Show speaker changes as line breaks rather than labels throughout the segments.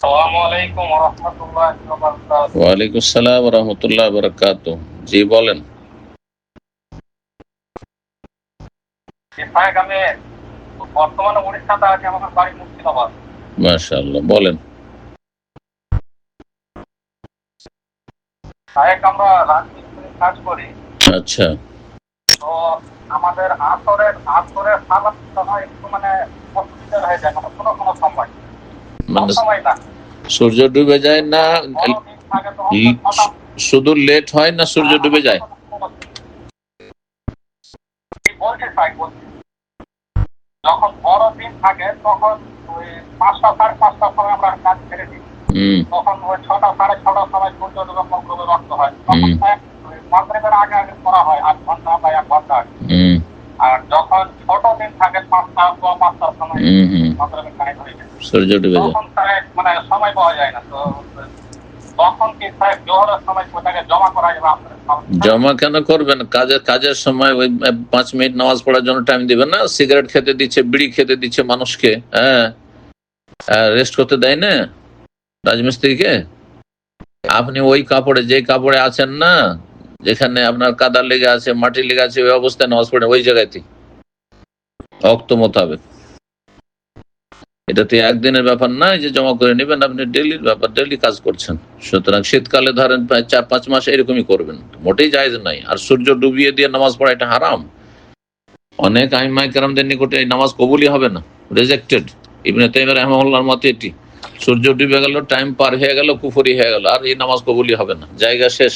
ওয়ালাইকুম আসসালাম রহমতুল্লাহ বরকাত। জি বলেন। আমি বর্তমানে উড়িষ্যাতে আছি, আমার বাড়ি মুর্শিদাবাদ। মাশাআল্লাহ, বলেন। আমরা রাজমিস্ত্রির কাজ করি। আচ্ছা। তো আমাদের আসরের সালাত সময় একটু অসুবিধা হয়ে যায়, কোনো কোনো সময়, সময় না। সূর্য ডুবে যায় না, শুধু লেট হয় না সূর্য ডুবে যায়? যখন বড় দিন থাকে তখন ওই 5টা 5:30টার সময় আমরা কাজ ছেড়ে দিই। তখন ওই 6টা 6:30টার সময় সূর্য ডুবে মগরিবে রক্ত হয়। মাগরিবের আগে আগে করা হয় 8 ঘন্টা বা 1 ঘন্টা আগে। আর যখন ছোট দিন থাকে 5টা 5:30টার সময় মাগরিবের টাইম হয়ে যায়, সূর্য ডুবে যায়, তখন সময় পাওয়া যায় না। তো তখন কি জোহরের সময় ওটাকে জমা করা যাবে? জমা কেন করবেন? কাজের সময় ওই 5 মিনিট নামাজ পড়ার জন্য টাইম দিবেন না? সিগারেট খেতে দিচ্ছে, বিড়ি খেতে দিচ্ছে মানুষকে, হ্যাঁ, রেস্ট করতে দেয় না রাজমিস্ত্রিকে? আপনি ওই কাপড়ে, যে কাপড়ে আছেন না, যেখানে আপনার কাদা লেগে আছে, মাটি লেগে আছে, ওই অবস্থায় নামাজ পড়েন ওই জায়গাতে ওয়াক্ত মোতাবেক। এটা তো একদিনের ব্যাপার না যে জমা করে নেবেন, আপনি ডেইলির ব্যাপার, ডেইলি কাজ করছেন। সুতরাং শীতকালে ধরেন 4-5 মাস এরকমই করবেন, মোটেই জায়েজ নাই। আর সূর্য ডুবিয়ে দিয়ে নামাজ পড়া এটা হারাম। অনেক আইম্মায়ে কেরামদের নিকটে এই নামাজ কবুলই হবে না, রিজেক্টেড। ইবনে তাইমিয়া রাহিমাহুল্লাহর মতে এটি, সূর্য ডুবে গেল, টাইম পার হয়ে গেল, কুফরি হয়ে গেল, আর এই নামাজ কবুলই হবে না, জায়গা শেষ।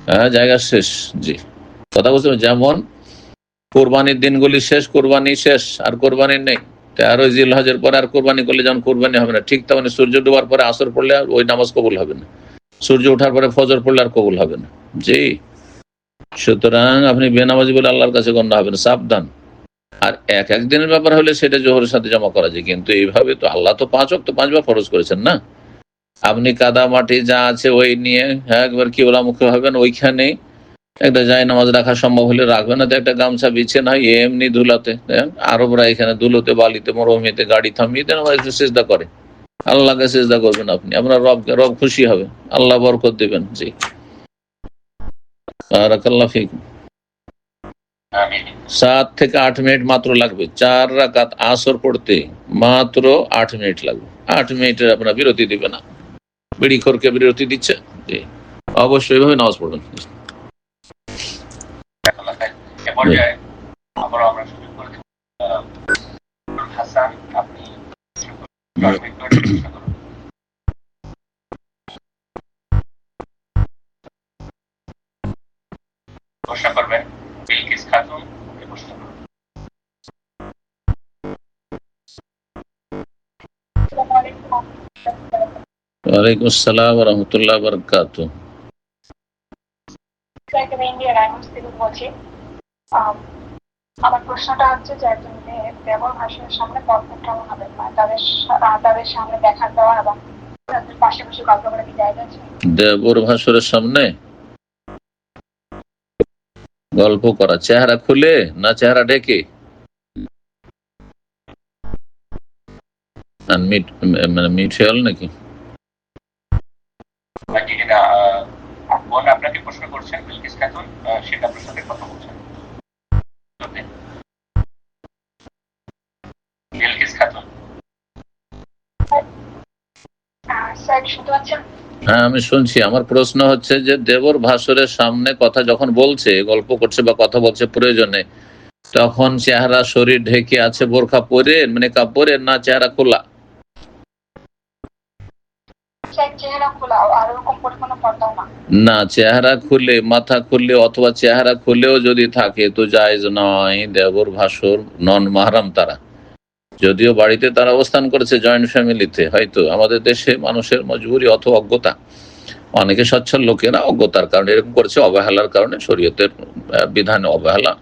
হ্যাঁ, জায়গা শেষ। জি, কথা বুঝতে পারছেন? যেমন কোরবানির দিনগুলি শেষ, কোরবানি শেষ, আর কোরবানি নেই। 13 জিলহজের পরে আর কোরবানি করলে যেমন কোরবানি হবে না, ঠিক তেমনি সূর্য ডুবার পরে আসর পড়লে ওই নামাজ কবুল হবে না, সূর্য ওঠার পরে ফজর পড়লে আর কবুল হবে না। জি, সুতরাং আপনি বেনামাজি বলে আল্লাহর কাছে গণ্য হবেন, সাবধান। আর এক দিনের ব্যাপার হলে সেটা জোহরের সাথে জমা করা যায়, কিন্তু এইভাবে তো আল্লাহ তো 5 ওয়াক্ত 5 বার ফরজ করেছেন না। আপনি কাদা মাটি যা আছে ওই নিয়ে একবার কিবলামুখী হবেন, ওইখানে একটা জায়নামাজ রাখা সম্ভব হলে রাখবেন, না তো একটা গামছা বিছিয়ে না এমনি ধুলাতে, আরবরা এখানে ধুলোতে, বালিতে, মরুভূমিতে গাড়ি থামিয়ে দেন, সিজদা করে। আল্লাহকে সিজদা করবেন আপনি, আপনার রব খুশি হবে, আল্লাহ বরকত দিবেন। জি, বারাকাল্লাহ ফিকুম। 7 থেকে 8 মিনিট মাত্র লাগবে, 4 রাকাত আসর পড়তে মাত্র 8 মিনিট লাগবে। 8 মিনিটের আপনার বিরতি দিবে না, বিড়ি খোরকে বিরতি দিচ্ছে। জি, অবশ্যই ভাবে নামাজ পড়বেন। প্রশ্ন করবেন বিলকিস খাতুন। ওয়ালাইকুম আসসালাম রহমতুল্লাহ বরকাত।
আমার প্রশ্নটা হচ্ছে যে একজন দেবর ভাষণের সামনে গল্প কেমন হবে, তাদের সামনে দেখা দেওয়া এবং তাদের পাশাপাশি গল্প করা কি জায়েজ আছে?
দেবর ভাষণের সামনে গল্প করা, চেহারা খুলে না চেহারা ঢেকে? মিউচুয়াল নাকি? আপনাকে প্রশ্ন করছেন বিলকিস খাতুন, সেটা প্রশ্নের কথা বলছেন বিলকিস খাতুন। হ্যাঁ, আমি শুনছি। আমার প্রশ্ন হচ্ছে যে দেবর ভাসুরের সামনে কথা যখন বলছে, গল্প করছে বা কথা বলছে প্রয়োজনে, তখন চেহারা শরীর ঢেকে আছে বোরখা পরে, নেকাব পরে, না চেহারা খোলা? না, চেহারা খুলে, মাথা খুলে অথবা চেহারা খুলেও যদি থাকে তো জায়েজ নয়। দেবর ভাসুর নন মাহরাম তারা, যদিও বাড়িতে তারা অবস্থান করেছে জয়েন্ট ফ্যামিলিতে, হয়তো আমাদের দেশে মানুষের মজবুরি অথবা অজ্ঞতা, অনেকে সচ্ছল লোকেরা অজ্ঞতার কারণে এরকম করেছে, অবহেলার কারণে, শরীয়তের বিধানে অবহেলা।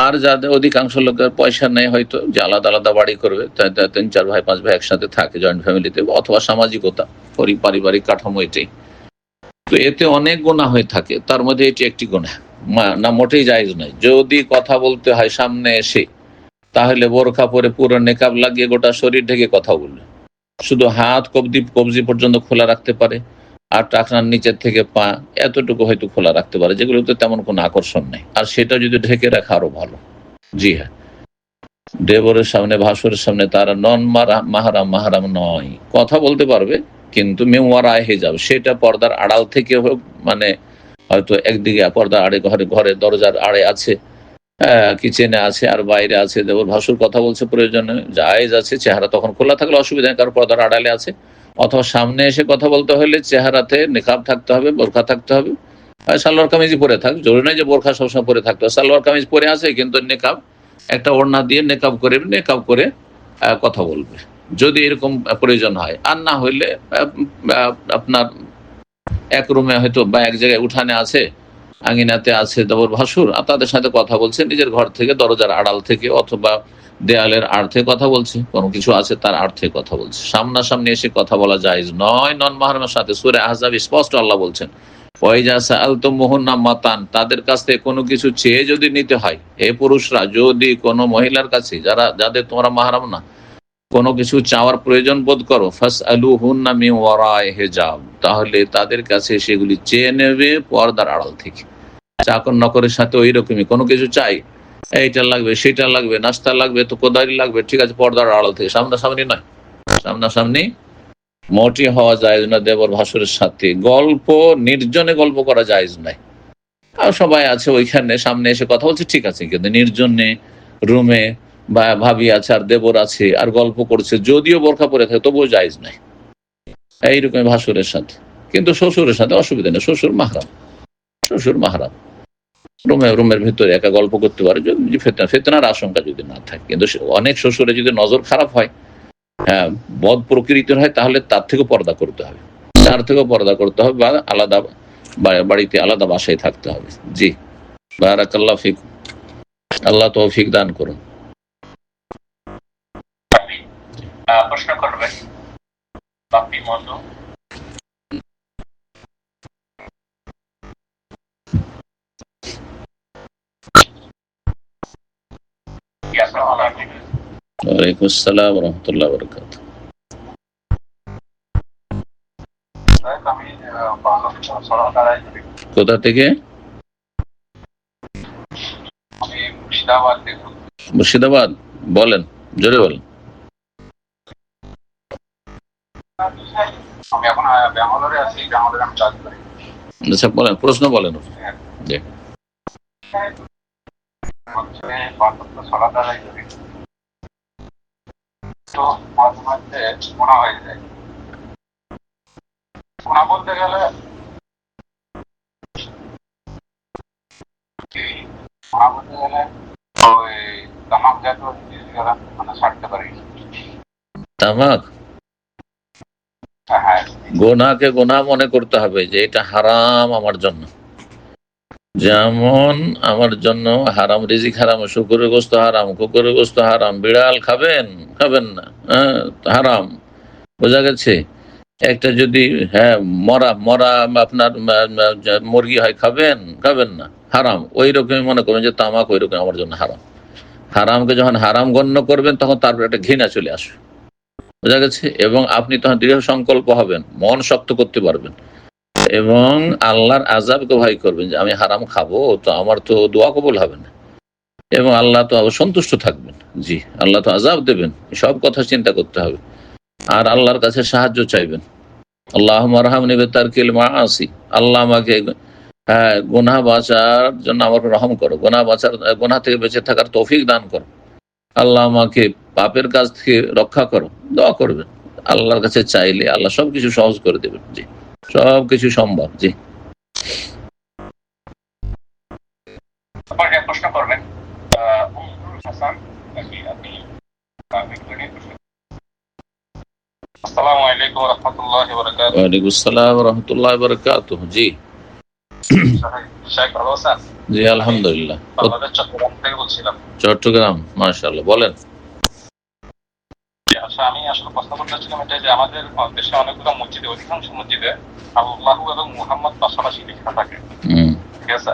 আর যাদের অধিকাংশ লোকের পয়সা নেই, হয়তো যে আলাদা আলাদা বাড়ি করবে, 3-4 ভাই 5 ভাই একসাথে থাকে জয়েন্ট ফ্যামিলিতে, অথবা সামাজিকতা, পারিবারিক কাঠামো এটাই, তো এতে অনেক গুনাহ হয়ে থাকে, তার মধ্যে এটি একটি গুনাহ না, মোটেই জায়েজ নয়। যদি কথা বলতে হয় সামনে এসে, তাহলে বোরখা পরে পুরো নেকাব লাগিয়ে গোটা শরীর ঢেকে কথা বলবে,
শুধু হাত কবজি পর্যন্ত খোলা রাখতে পারে, আর টাকনার নিচের থেকে পা এতটুকু হয়তো খোলা রাখতে পারে, যেগুলোতে তেমন কোনো আকর্ষণ নেই, আর সেটা যদি ঢেকে রাখা আরো ভালো। জি হ্যাঁ, দেবরের সামনে ভাসুরের সামনে তারা নন মাহারাম নয়, কথা বলতে পারবে কিন্তু মেওয়ারায় হেজাব, সেটা পর্দার আড়াল থেকে হোক, মানে হয়তো একদিকে পর্দার আড়ে ঘরে দরজার আড়ে আছে, কিচেনে আছে, আর বাইরে আছে, দেবর ভাসুর কথা বলছে, প্রয়োজনে জায়েজ আছে, চেহারা তখন খোলা থাকলে অসুবিধা নেই, কারণ পর্দার আড়ালে আছে। অথবা সামনে এসে কথা বলতে হলে চেহারাতে নিকাব থাকতে হবে, বোরখা থাকতে হবে, সালোয়ার কামিজই পরে থাক, জরুরি নয় যে বোরখা সবসময় পরে থাকতে হবে, সালোয়ার কামিজ পরে আছে কিন্তু নিকাব, একটা ওড়না দিয়ে নেকাব করে কথা বলবে, যদি এরকম প্রয়োজন হয়। আর না হইলে আপনার এক রুমে হয়তো বা এক জায়গায় উঠানে আছে, আঙিনাতে আছে দেবর ভাসুর, আর তাদের সাথে কথা বলছে নিজের ঘর থেকে, দরজার আড়াল থেকে অথবা দেয়ালের আড় থেকে কথা বলছে, কোনো কিছু আছে তার আড় থেকে কথা বলছে, সামনাসামনি এসে কথা বলা জায়েজ নয় নন মাহরামের সাথে। সূরা আহজাব স্পষ্ট আল্লাহ বলছেন, ওয়াইজা সাআলতুমুহুন্না মাতান, তাদের কাছ থেকে কোনো কিছু চেয়ে যদি নিতে হয়, হে পুরুষরা, যদি কোনো মহিলার কাছে যাদের তোমরা মাহরাম না কোনো কিছু চাওয়ার প্রয়োজন বোধ করো, ফাসআলুহুন্না মিন ওয়ারাই হিজাব, তাহলে তাদের কাছে সেগুলি চেয়ে নেবে পর্দার আড়াল থেকে। চাকর নকরের সাথে ওই রকমই কোনো কিছু চাই, এইটা লাগবে সেটা লাগবে, নাস্তা লাগবে, তো কোদারি লাগবে, ঠিক আছে, পর্দার আড়াল থেকে, সামনাসামনি নয়। সামনাসামনি মোটি হওয়া যায় না দেবর ভাসুরের সাথে। নির্জনে গল্প করা যায় নাই, আর সবাই আছে ওইখানে, সামনে এসে কথা বলছে, ঠিক আছে, কিন্তু নির্জনে রুমে বা ভাবি আছে আর দেবর আছে আর গল্প করছে, যদিও বোরখা পরে থাকে তবুও জায়েজ নাই এইরকম ভাসুরের সাথে। কিন্তু শ্বশুরের সাথে অসুবিধা নেই, শ্বশুর মাহরাম রুমের ভিতরে একা গল্প করতে পারে, যদি ফেতনার আশঙ্কা যদি না থাকে। কিন্তু অনেক শ্বশুরে যদি নজর খারাপ হয়, হ্যাঁ, বদ প্রকৃতির হয়, তাহলে তার থেকে পর্দা করতে হবে, বা আলাদা বাড়িতে আলাদা বাসায় থাকতে হবে। জি, বারাকাল্লাহ ফিক, আল্লাহ তৌফিক দান করুন।
প্রশ্ন করবেন বাপি মধু।
ওয়ালাইকুম আসসালাম ওয়া রাহমাতুল্লাহি ওয়া বারাকাতুহু। কোথা থেকে? মুর্শিদাবাদ। বলেন, জোরে বলেন।
আমি এখন ব্যাঙ্গালোরে আছি, ব্যাঙ্গালোরে আমি কাজ করি।
আচ্ছা, বলেন, প্রশ্ন বলেন। জি,
তো মাঝে মাঝে গোনা হয়ে যায়। গোনা বলতে গেলে ওই তামাক জাতীয় জিনিসগুলো মানে ছাড়তে পারি।
তামাক
হ্যাঁ,
গোনাকে গোনা মনে করতে হবে যে এটা হারাম আমার জন্য, যেমন আমার জন্য হারাম রিজিক হারাম, শুকুরের গোস্ত হারাম, কুকুরের গোস্ত হারাম, বিড়াল খাবেন না, হারাম। বোঝা গেছে? একটা যদি হ্যাঁ মরা মরা আপনার মুরগি হয়, খাবেন না, হারাম। ওই রকমই মনে করবেন যে তামাক ওই রকম আমার জন্য হারাম। হারামকে যখন হারাম গণ্য করবেন, তখন তারপর একটা ঘৃণা চলে আসবে। বোঝা গেছে? এবং আপনি তখন দৃঢ় সংকল্প হবেন, মন শক্ত করতে পারবেন, এবং আল্লাহর আযাবকে ভয় করবেন যে আমি হারাম খাবো তো আমার তো দোয়া কবুল হবে না, এবং আল্লাহ তো সন্তুষ্ট থাকবেন। জি, আল্লাহ তো আযাব দেবেন, সব কথা চিন্তা করতে হবে। আর আল্লাহর কাছে সাহায্য চাইবেন, আল্লাহুম্মা রহমনি বিতারকিল মাআসি, আল্লাহ আমাকে গুনাহ বাঁচার জন্য আমার রহম করো, গুনাহ থেকে বেঁচে থাকার তৌফিক দান করো, আল্লাহ আমাকে পাপের কাজ থেকে রক্ষা করো, দোয়া করবেন। আল্লাহর কাছে চাইলে আল্লাহ সবকিছু সহজ করে দেবেন। জি, সবকিছু সম্ভব। জি,
প্রশ্ন করবেন হাসান। আসসালামু আলাইকুম ওয়া রাহমাতুল্লাহি ওয়া বারাকাতুহু।
ওয়ালাইকুম আসসালাম ওয়া রাহমাতুল্লাহি ওয়া বারাকাতুহু। জি,
শেখ ভালো আছেন?
জি, আলহামদুলিল্লাহ।
বাংলাদেশ চট্টগ্রাম থেকে বলছিলাম।
চট্টগ্রাম, মাশাআল্লাহ, বলেন।
আচ্ছা, আমি আসলে প্রশ্ন করতে চাচ্ছিলাম এটা যে আমাদের দেশে অনেকগুলো মসজিদে, অধিকাংশ মসজিদে আল্লাহু এবং মুহাম্মদ পাশাপাশি লেখা থাকে, ঠিক আছে?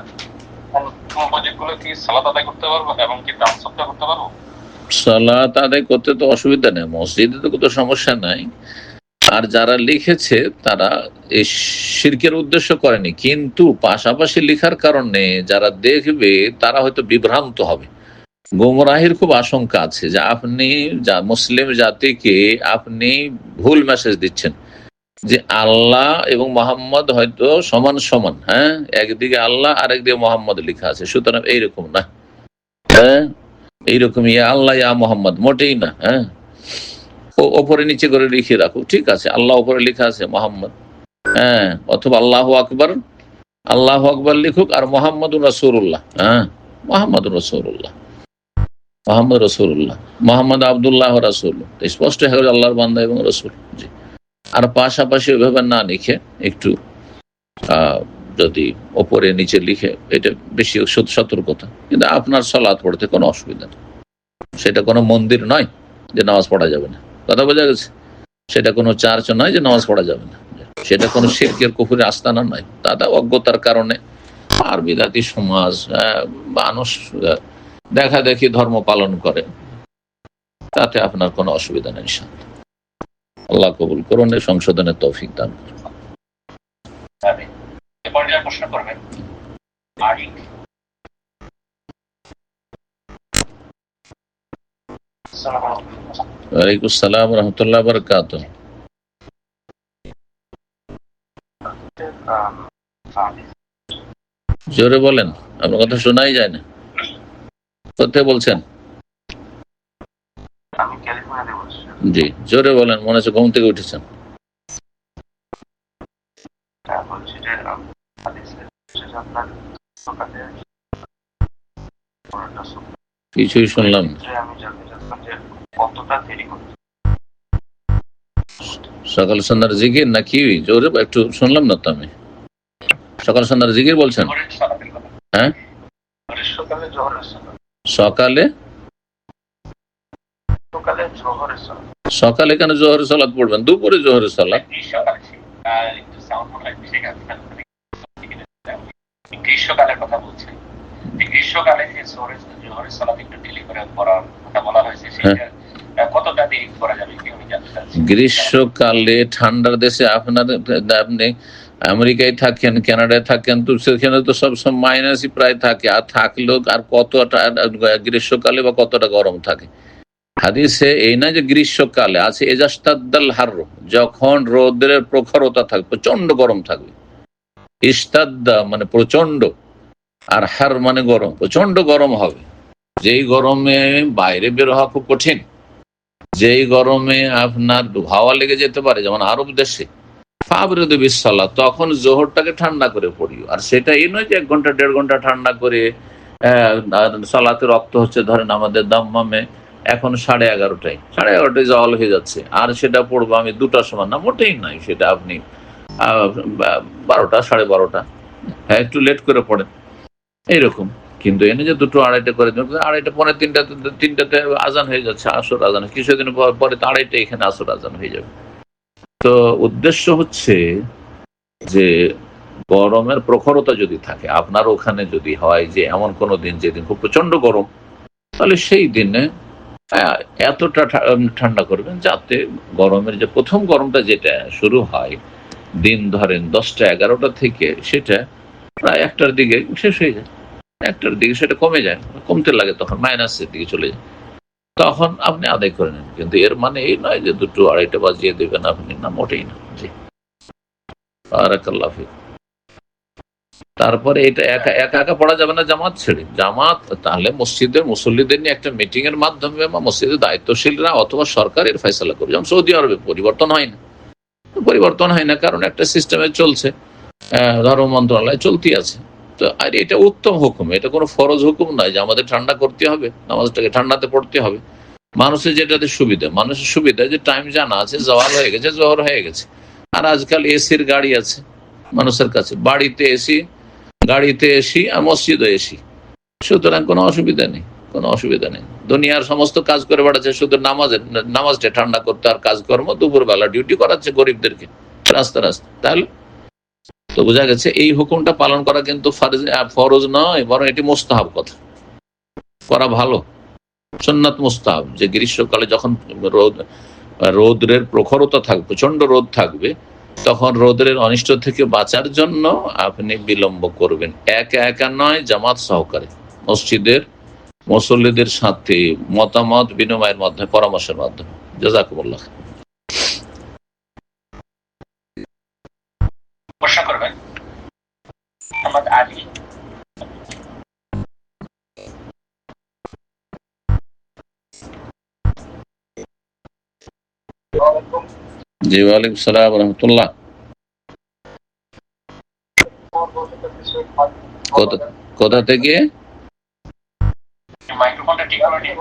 কোন মসজিদগুলো কি সালাত আদায় করতে পারবো এবং কি দান সদকা করতে পারবো?
সালাত আদায় করতে তো অসুবিধা নেই, মসজিদে তো কোনো সমস্যা নাই। আর যারা লিখেছে তারা এই শিরকের উদ্দেশ্য করেনি, কিন্তু পাশাপাশি লেখার কারণে যারা দেখবে তারা হয়তো বিভ্রান্ত হবে। গোমরাহির খুব আশঙ্কা আছে যে আপনি মুসলিম জাতিকে আপনি ভুল মেসেজ দিচ্ছেন যে আল্লাহ এবং মোহাম্মদ হয়তো সমান সমান। হ্যাঁ, একদিকে আল্লাহ আর একদিকে মোহাম্মদ লেখা আছে, সুতরাং এইরকম না। হ্যাঁ, এইরকম ইয়া আল্লাহ ইয়া মোহাম্মদ মোটেই না। হ্যাঁ, ওপরে নিচে করে লিখে রাখো, ঠিক আছে, আল্লাহ ওপরে লেখা আছে মোহাম্মদ, হ্যাঁ, অথবা আল্লাহ আকবর, আল্লাহ আকবর লিখুক আর মোহাম্মদুর রাসূলুল্লাহ। হ্যাঁ, মোহাম্মদুর রাসূলুল্লাহ, মোহাম্মদ রাসূলুল্লাহ, মোহাম্মদ আব্দুল্লাহ রাসূল, স্পষ্ট হয়ে গেল আল্লাহর বান্দা এবং রাসূল। জি, আর পাশাপাশি ওইভাবে না লিখে একটু যদি ওপরে নিচে লিখে, এটা বেশি সতর্কতা। কিন্তু আপনার সালাত পড়তে কোনো অসুবিধা নেই, সেটা কোনো মন্দির নয় যে নামাজ পড়া যাবে না, কথা বোঝা গেছে? সেটা কোনো চার্চ নয় যে নামাজ পড়া যাবে না, সেটা কোনো শিরকের কুফুরের আস্তানা নয়। তাদের অজ্ঞতার কারণে আর বিদাতি সমাজ, মানুষ দেখা দেখি ধর্ম পালন করে, তাতে আপনার কোনো অসুবিধা নেই। আল্লাহ কবুল করুন, সংশোধনের তৌফিক দান করুন।
প্রশ্ন করবেন আরিক।
ওয়ালাইকুম আসসালাম রহমতুল্লাহ বারাকাতুহু। জোরে বলেন, আপনার কথা শোনাই যায় না। কোথায় বলছেন?
আমি ক্যালিফোর্নিয়াতে বলছি।
জি, জোরে বলেন, মনে হচ্ছে ঘুম থেকে উঠেছেন।
বলছি যে আপনার
কিছুই শুনলাম না।
আমি জানতে চাচ্ছিলাম যে কতটা দেরি করতে
সকাল সন্ধ্যার জিকির নাকি? জোরে একটু শুনলাম না তো আমি। সকাল সন্ধ্যার জিকির বলছেন? হ্যাঁ,
সকালে জোহরের সালাত,
সকালে
সকালে জোহরের সালাত,
সকালে কেন জোহরের সালাত পড়বেন? দুপুরে জোহরের সালাত।
গ্রীষ্মকালের কথা বলছি, গ্রীষ্মকালে যে জোহরের সালাত একটু ডিলে করে পড়ার কথা বলা হয়েছে, সেটা কতটা দেরি করা যাবে কি আমি জানতে চাচ্ছি।
গ্রীষ্মকালে ঠান্ডার দেশে আপনার, আপনি আমেরিকায় থাকেন, কানাডায় থাকেন, তো সেখানে তো সবসময় মাইনাসই প্রায় থাকে। আর থাকলেও আর কতটা গ্রীষ্মকালে বা কতটা গরম থাকে? হাদিসে এই না যে গ্রীষ্মকালে আছে এজাস্তাদ্দাল হার, যখন রোদের প্রখরতা থাকবে, প্রচন্ড গরম থাকবে। ইস্তাদ্দা মানে প্রচন্ড, আর হার মানে গরম, প্রচন্ড গরম হবে। যেই গরমে বাইরে বের হওয়া খুব কঠিন, যেই গরমে আপনার হাওয়া লেগে যেতে পারে, যেমন আরব দেশে, ফাবরেদে বিসসালাত, তখন জোহরটাকে ঠান্ডা করে পড়িও। আর সেটা এই নয় যে 1 ঘন্টা 1.5 ঘন্টা ঠান্ডা করে সালাতে রক্ত হচ্ছে, ধরেন আমাদের দাম্মামে এখন 11:30টায় 11:30টায় জল হয়ে যাচ্ছে, আর সেটা পড়বো আমি 2টার সময়, না, মোটেই নয়। সেটা আপনি 12টা 12:30, হ্যাঁ, একটু লেট করে পড়েন এইরকম। কিন্তু এনে যে 2টো 2:30 করে, 2:30 পৌনে 3টাতে আজান হয়ে যাচ্ছে, আসর আজান। কিছুদিন পরে তো 2:30 এখানে আসর আজান হয়ে যাবে। তো উদ্দেশ্য হচ্ছে যে গরমের প্রখরতা যদি থাকে আপনার ওখানে, যদি হয় যে এমন কোনো দিন যেদিন খুব প্রচন্ড গরম, তাহলে সেই দিনে এতটা ঠান্ডা করবেন যাতে গরমের যে প্রথম গরমটা যেটা শুরু হয় দিন ধরেন 10টা 11টা থেকে, সেটা প্রায় 1টার দিকে শেষ হয়ে যায়। 1টার দিকে সেটা কমে যায়, কমতে লাগে, তখন মাইনাসের দিকে চলে যায়, তখন আপনি আদায় করে নেন। কিন্তু এর মানে এই নয় যে 2টো 2:30 বাজিয়ে দেবেন আপনি, না, মোটেই না। জি, বারাকাল্লাহু ফিক। তারপরে এটা একা একা পড়া যাবে না, জামাত ছেড়ে। জামাত তাহলে মসজিদের মুসল্লিদের নিয়ে একটা মিটিং এর মাধ্যমে বা মসজিদের দায়িত্বশীলরা অথবা সরকারের ফয়সালা করবে। যেমন সৌদি আরবে পরিবর্তন হয় না, কারণ একটা সিস্টেমে চলছে, ধর্ম মন্ত্রণালয় চলতি আছে। তো আর এটা উত্তম হুকুম, এটা কোনো ফরজ হুকুম নয় যে আমাদের ঠান্ডা করতে হবে, নামাজটাকে ঠান্ডাতে পড়তে হবে। মানুষের যেটাতে সুবিধা, মানুষের সুবিধা যে টাইম জানা আছে, জওয়াল হয়ে গেছে, জোহর হয়ে গেছে। আর আজকাল এসির গাড়ি আছে মানুষের কাছে, বাড়িতে এসি, গাড়িতে এসি, আর মসজিদও এসি, সুতরাং কোনো অসুবিধা নেই। দুনিয়ার সমস্ত কাজ করে বেড়াচ্ছে, শুধু নামাজটা ঠান্ডা করতে আর কাজকর্ম, দুপুরবেলা ডিউটি করাচ্ছে গরিবদেরকে রাস্তা। তাহলে তো বোঝা গেছে এই হুকুমটা পালন করা কিন্তু ফরজ নয়, বরং এটি মুস্তাহাব, কথা করা ভালো। সুন্নাত মুস্তাহাব, যে গ্রীষ্মকালে যখন রোদের প্রখরতা থাকবে, প্রচন্ড রোদ থাকবে, তখন রোদের অনিষ্ট থেকে বাঁচার জন্য আপনি বিলম্ব করবেন, একা একা নয়, জামাত সহকারে মসজিদের মুসল্লিদের সাথে মতামত বিনিময়ের মাধ্যমে, পরামর্শের মাধ্যমে। জাযাকুমুল্লাহ।
প্রশ্ন করবেন মোহাম্মদ আলী।
জি, ওয়ালাইকুম সালাম ওয়া রাহমাতুল্লাহ। কোথা থেকে?
মাইক্রোফোনটা ঠিক করে নিন।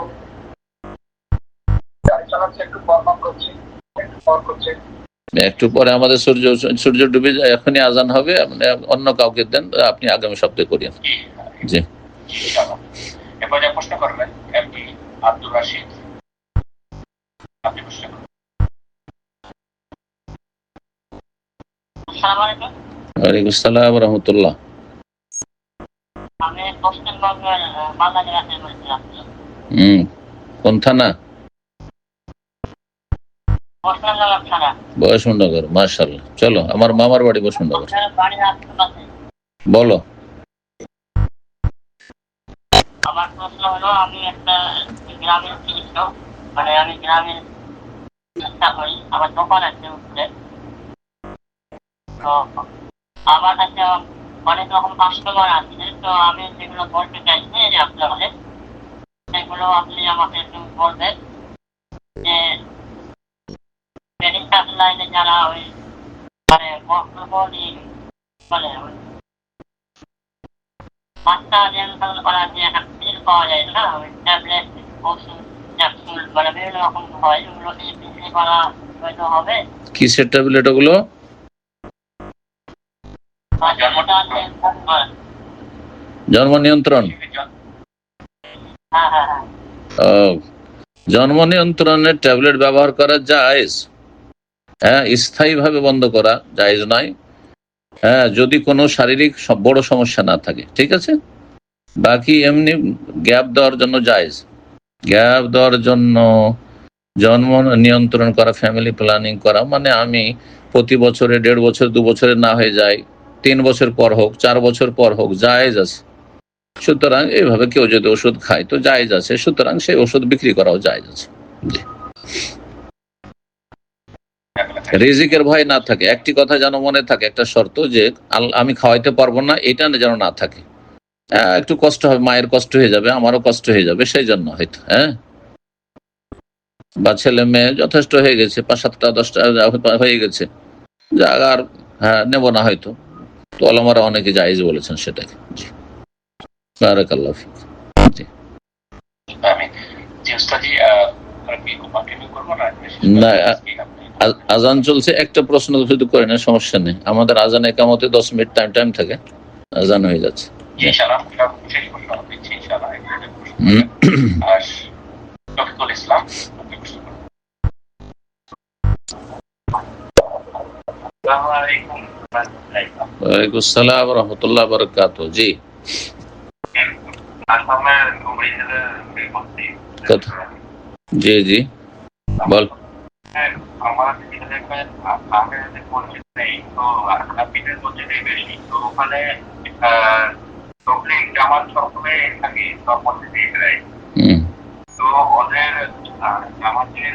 গাড়ি চালাচ্ছি, একটু পরপর করছি, একটু পর করছে।
একটু পরে আমাদের সূর্য ডুবে যায়, এখনই আজান হবে, অন্য কাউকে দেন, আপনি আগামী সপ্তাহে করিয়েন। জি,
এরপরে প্রশ্ন করবেন এমপি আব্দুর রাশিদ। আপনি প্রশ্ন করবেন। আসসালামু আলাইকুম।
ওয়ালাইকুম আসসালাম ওয়া রাহমাতুল্লাহ।
আমি পশ্চিমবঙ্গের মালদা জেলা থেকে বলছিলাম।
কোন থানা? বসুন্ধনগর। মাশাআল্লাহ। চলো, আমার মামার বাড়ি বসুন্ধনগর। বলো।
আমার প্রশ্ন হলো, আমি একটা গ্রামের চিকিৎসক, মানে আমি গ্রামের চিকিৎসা করি, আমার দোকান আছে উপরে। তো আমার কাছে অনেক রকম কাস্টমার আছে, তো আমি যেগুলো বলতে চাইছি যে আপনাদের, সেগুলো আপনি আমাকে একটু বলবেন যে মেডিকেল লাইনে যারা ওই মানে বক্তব্য নিয়ে মানে মাত্রা নিয়ন্ত্রণ করার যে একটা পিল পাওয়া যায় না, ওই ট্যাবলেট, ওষুধ, ক্যাপসুল, মানে বিভিন্ন রকম হয়, ওগুলো কি বিক্রি করা হয়তো হবে?
কিসের ট্যাবলেট ওগুলো? জন্ম নিয়ন্ত্রণ।
হ্যাঁ হ্যাঁ হ্যাঁ।
জন্ম নিয়ন্ত্রণের ট্যাবলেট ব্যবহার করা জায়েজ, হ্যাঁ, স্থায়ী ভাবে বন্ধ করা জায়েজ নয়, হ্যাঁ, যদি কোনো শারীরিক বড় সমস্যা না থাকে, ঠিক আছে। বাকি এমনি গ্যাপ দেওয়ার জন্য জায়েজ। গ্যাপ দেওয়ার জন্য জন্ম নিয়ন্ত্রণ করা, ফ্যামিলি প্ল্যানিং করা, মানে আমি প্রতি বছরে 1.5 বছর 2 বছরে না হয়ে যায়, 3 বছর পর হোক, 4 বছর পর হোক, জায়েজ আছে। সুতরাং এইভাবে কেউ যদি ওষুধ খায় তো জায়েজ আছে, সুতরাং সেই ওষুধ বিক্রি করাও জায়েজ আছে। জি, রিজিকের ভয় না থাকে, একটি কথা যেন মনে থাকে, একটা শর্ত, যে আমি খাওয়াইতে পারবো না, এটা যেন না থাকে। একটু কষ্ট হবে, মায়ের কষ্ট হয়ে যাবে, আমারও কষ্ট হয়ে যাবে, সেই জন্য হয়তো, হ্যাঁ, বা ছেলে মেয়ে যথেষ্ট হয়ে গেছে, 5-7টা 10টা হয়ে গেছে, যা আর হ্যাঁ নেব না হয়তো, তো আলেমরা অনেকে জায়েজ বলেছেন সেটাকে। জি, বারাকাল্লাহু ফিক। জি, না, আজান চলছে, একটা প্রশ্ন শুধু করে না, সমস্যা নেই, আমাদের আজান একামতে 10 মিনিট টাইম থাকে, আজান হয়ে যাচ্ছে।
ইসলাম।
ওয়ালাইকুম আসসালাম ওয়া রাহমাতুল্লাহি ওয়া বারাকাতুহু। জি, জি জি, বল।
আমার নেই, তো হানাফিদের মসজিদে বেশি, তো ওখানে তবলিগ জামাত সবসময় থাকি, সব মসজিদে দেয়। তো ওদের জামাতের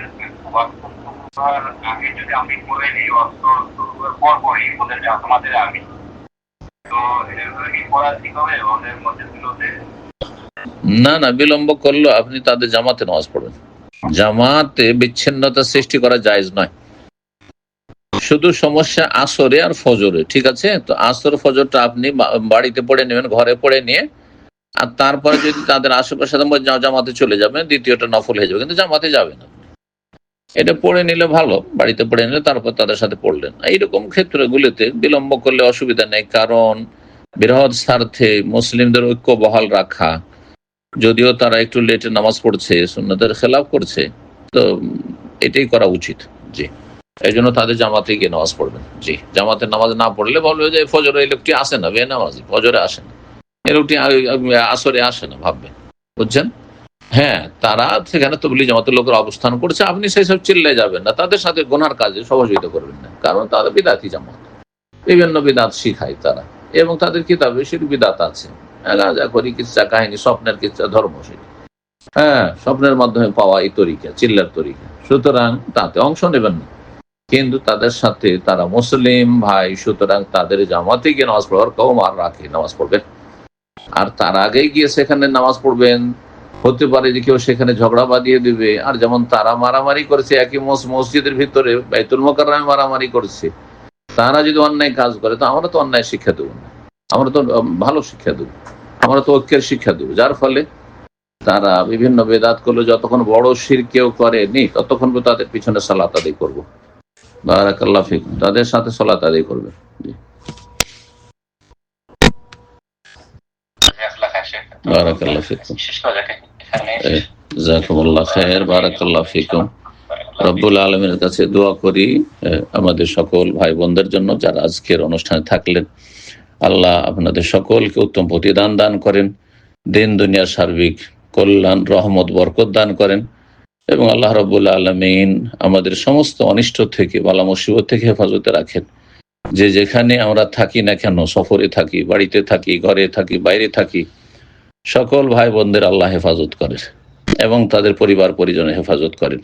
আগে যদি আমি করে নিই, অস্ত্র পর পরই ওদের জামাতের আগে, তো এভাবে কি করা ঠিক হবে ওদের মসজিদগুলোতে?
না না, বিলম্ব করলো আপনি তাদের জামাতে নামাজ পড়বেন। জামাতে বিচ্ছিন্নতা সৃষ্টি করা জায়েজ নয়। শুধু সমস্যা আসরে আর ফজরে, ঠিক আছে। তো আসর ফজরটা আপনি বাড়িতে পড়ে নেবেন, ঘরে পড়ে নিয়ে, আর তারপরে যদি তাদের আশেপাশে জামাতে চলে যাবেন, দ্বিতীয়টা নফল হয়ে যাবে, কিন্তু জামাতে যাবে না। এটা পড়ে নিলে ভালো, বাড়িতে পড়ে নিলে তারপর তাদের সাথে পড়লেন। এইরকম ক্ষেত্রগুলিতে বিলম্ব করলে অসুবিধা নেই, কারণ বৃহৎ স্বার্থে মুসলিমদের ঐক্য বহাল রাখা, যদিও তারা একটু লেটে নামাজ পড়ছে, সুন্নতের খেলাফ করছে, তো এটাই করা উচিত। জি, এই জন্য তাদের জামাতে গিয়ে নামাজ পড়বেন। জি, জামাতে নামাজ না পড়লে বলবে যে ফজরে এই লোকটি আসে না, বেনামাজি, ফজরে আসে না, এই লোকটি আসরে আসে না, ভাববেন, বুঝছেন। হ্যাঁ, তারা সেখানে তবলিগ জামাতের লোকের অবস্থান করছে, আপনি সেই সব চিল্লে যাবেন না, তাদের সাথে গুনার কাজে সহযোগিতা করবেন না, কারণ তাদের বিদাতি জামাত, বিভিন্ন বিদাত শিখায় তারা, এবং তাদের কিতাবে শিরক বিদাত আছে, যা করি কিচ্ছা কাহিনী, স্বপ্নের কিচ্ছা, ধর্ম সেটা, হ্যাঁ, স্বপ্নের মাধ্যমে পাওয়া এই তরিকা, চিল্লার তরিকা, সুতরাং তাতে অংশ নেবেন না। কিন্তু তাদের সাথে তারা মুসলিম ভাই, সুতরাং তাদের জামাতে গিয়ে নামাজ পড়ার কওম আর রাখে, নামাজ পড়বেন, আর তার আগে গিয়ে সেখানে নামাজ পড়বেন, হতে পারে যে কেউ সেখানে ঝগড়া বাঁধিয়ে দিবে। আর যেমন তারা মারামারি করেছে একই মসজিদের ভিতরে, বাইতুল মোকাররমে মারামারি করছে, তারা যদি অন্যায় কাজ করে তো আমরা তো অন্যায় শিক্ষা দেবো না, আমরা তো ভালো শিক্ষা দেবো, আমরা তো ঐক্যের শিক্ষা দেবো। যার ফলে তারা বিভিন্ন বেদাত করলে যতক্ষণ বড় শিরক কেউ করেনি ততক্ষণ তাদের পিছনে সালাত আদায় করবো। বারাকাল্লাহ ফিকুম, তাদের সাথে সালাত আদায় করবে। বারাকাল্লাহ ফিকুম, জাযাকুমুল্লাহ খায়র, বারাকাল্লাহ ফিকুম। রব্বুল আলামিনের কাছে দোয়া করি আমাদের সকল ভাই বোনদের জন্য যারা আজকের অনুষ্ঠানে থাকলেন, আল্লাহ আপনাদের সকলকে উত্তম প্রতিদান দান করেন, দিন দুনিয়ার সার্বিক কল্যাণ, রহমত, বরকত দান করেন, এবং আল্লাহ রব্বুল আলামিন আমাদের সমস্ত অনিষ্ট থেকে, বালা মুসিবত থেকে হেফাজতে রাখেন। যে যেখানে আমরা থাকি না কেন, সফরে থাকি, বাড়িতে থাকি, ঘরে থাকি, বাইরে থাকি, সকল ভাই বোনদের আল্লাহ হেফাজত করেন এবং তাদের পরিবার পরিজনের হেফাজত করেন,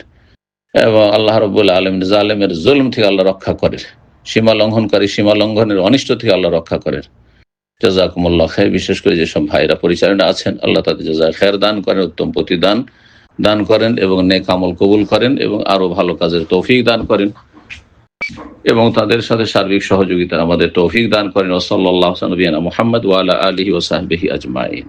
এবং আল্লাহ রাব্বুল আলামিন জালেমের জুলম থেকে আল্লাহ রক্ষা করেন, সীমা লঙ্ঘনকারী সীমা লঙ্ঘনের অনিষ্ট থেকে আল্লাহ রক্ষা করেন। জাযাকুমুল্লাহ খায়র। বিশেষ করে যেসব ভাইরা পরিচালনা আছেন, আল্লাহ তাদের জাযায়ে খায়র দান করেন, উত্তম প্রতিদান দান করেন, এবং নেক আমল কবুল করেন, এবং আরো ভালো কাজের তৌফিক দান করেন, এবং তাদের সাথে সার্বিক সহযোগিতা আমাদের তৌফিক দান করেন। ওয়া সাল্লাল্লাহু আলা নবিয়িনা মুহাম্মদ ওয়া আলা আলিহি ওয়া সাহবিহি আজমাইন।